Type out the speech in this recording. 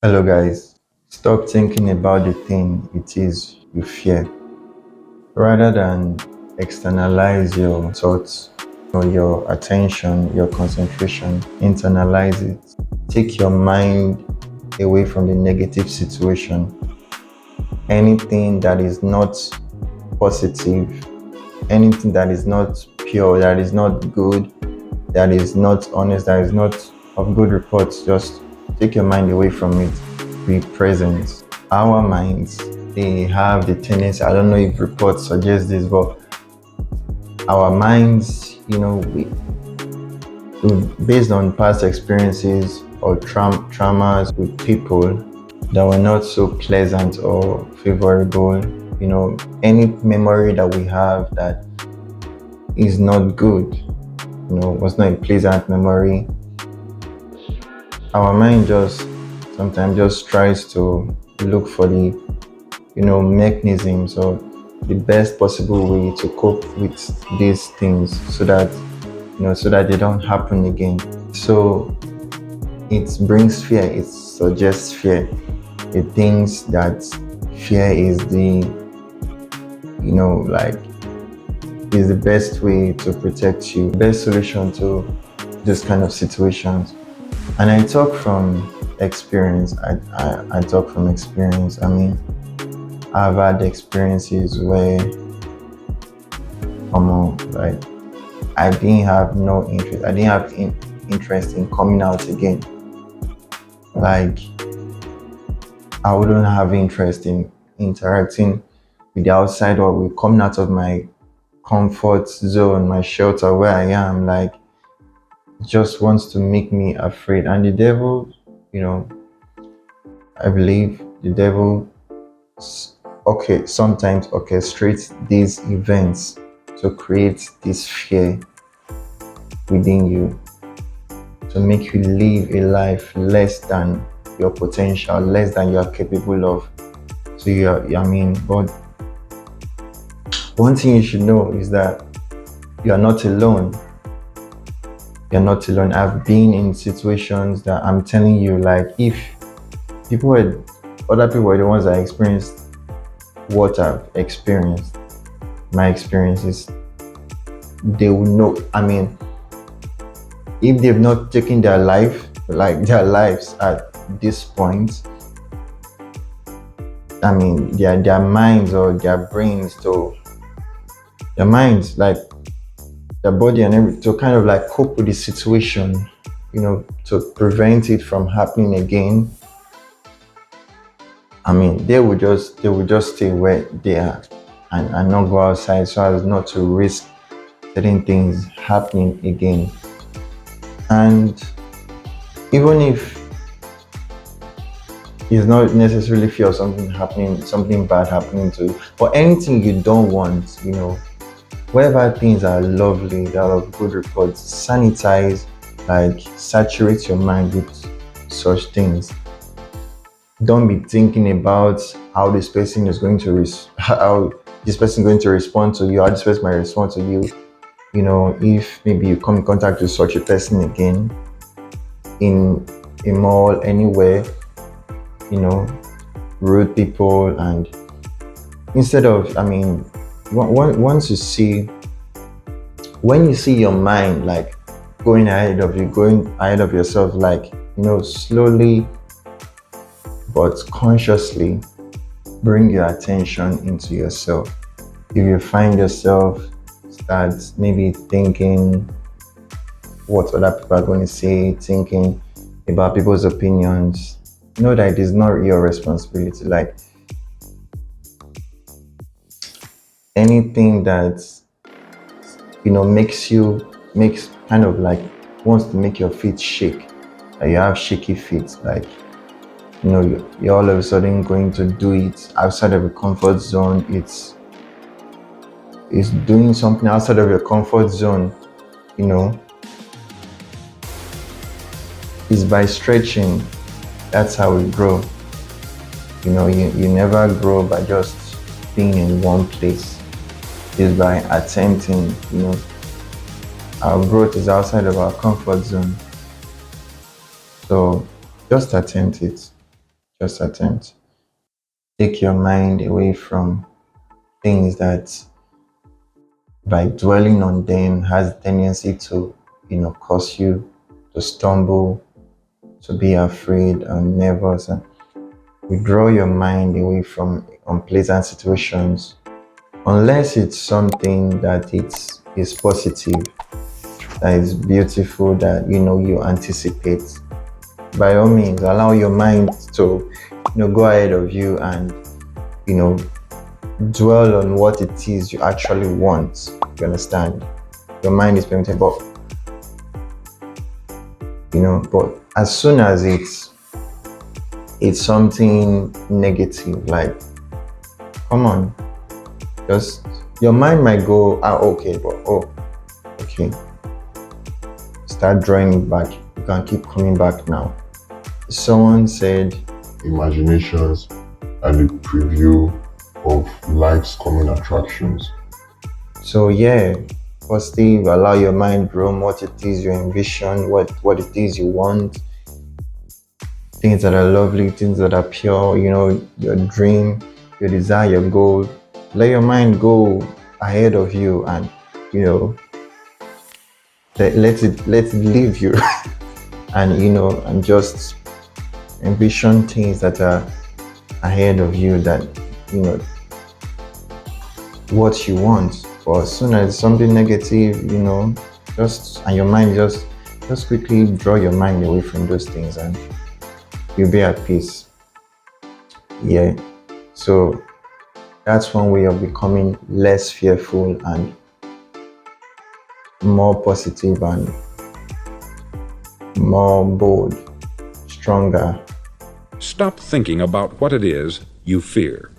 Hello, guys. Stop thinking about the thing it is you fear. Rather than externalize your thoughts or your attention, your concentration, internalize it. Take your mind away from the negative situation. Anything that is not positive, anything that is not pure, that is not good, that is not honest, that is not of good reports, just take your mind away from it. Be present. Our minds, they have the tendency, I don't know if reports suggest this, but our minds, based on past experiences or traumas with people that were not so pleasant or favorable, any memory that we have that is not good, was not a pleasant memory, our mind just sometimes just tries to look for the mechanisms or the best possible way to cope with these things so that they don't happen again. So it brings fear, it suggests fear. It thinks that fear is the like is the best way to protect you, best solution to this kind of situations. And I talk from experience. I talk from experience. I mean, I've had experiences where like I didn't have no interest. I didn't have interest in coming out again. Like I wouldn't have interest in interacting with the outside or with coming out of my comfort zone, my shelter where I am. Like just wants to make me afraid. And the devil, you know, I believe the devil, sometimes orchestrates these events to create this fear within you, to make you live a life less than your potential, less than you are capable of. So but one thing you should know is that you are not alone. You're not alone. I've been in situations that I'm telling you, like if people were other people were the ones that experienced what I've experienced, my experiences, they will know. I mean, if they've not taken their lives at this point, I mean their minds or their brains to their minds, like their body and everything, to kind of like cope with the situation, to prevent it from happening again. I mean, they will just stay where they are and not go outside so as not to risk certain things happening again. And even if it's not necessarily fear of something bad happening to you, but anything you don't want, wherever things are lovely, that are of good reports, sanitize, like saturate your mind with such things. Don't be thinking about how this person is going to how this person is going to respond to you, how this person might respond to you. If maybe you come in contact with such a person again in a mall, anywhere, rude people, and instead of, I mean, once you see, when you see your mind like going ahead of yourself, like, slowly but consciously bring your attention into yourself. If you find yourself start maybe thinking what other people are going to say, thinking about people's opinions, know that it is not your responsibility. Like anything that makes kind of like wants to make your feet shake, like you have shaky feet, like you're all of a sudden going to do it outside of your comfort zone. It's doing something outside of your comfort zone, is by stretching. That's how we grow. You never grow by just being in one place. Is by attempting. Our growth is outside of our comfort zone. So just attempt it. Just attempt. Take your mind away from things that by dwelling on them has tendency to, cause you to stumble, to be afraid and nervous. And withdraw your mind away from unpleasant situations unless it's something that is positive, that is beautiful, that you anticipate. By all means, allow your mind to go ahead of you and you know dwell on what it is you actually want. You understand? Your mind is permitted, but as soon as it's something negative, like, come on, just your mind might go, okay, but okay, start drawing it back. You can keep coming back now. Someone said imaginations are the preview of life's coming attractions. so. Yeah, positive. Allow your mind roam what it is you envision, what it is you want, things that are lovely, things that are pure, your dream, your desire, your goal. Let your mind go ahead of you and, let it leave you and, and just envision things that are ahead of you, that, what you want. But as soon as something negative, and your mind just quickly draw your mind away from those things and you'll be at peace. Yeah. So that's one way of becoming less fearful and more positive and more bold, stronger. Stop thinking about what it is you fear.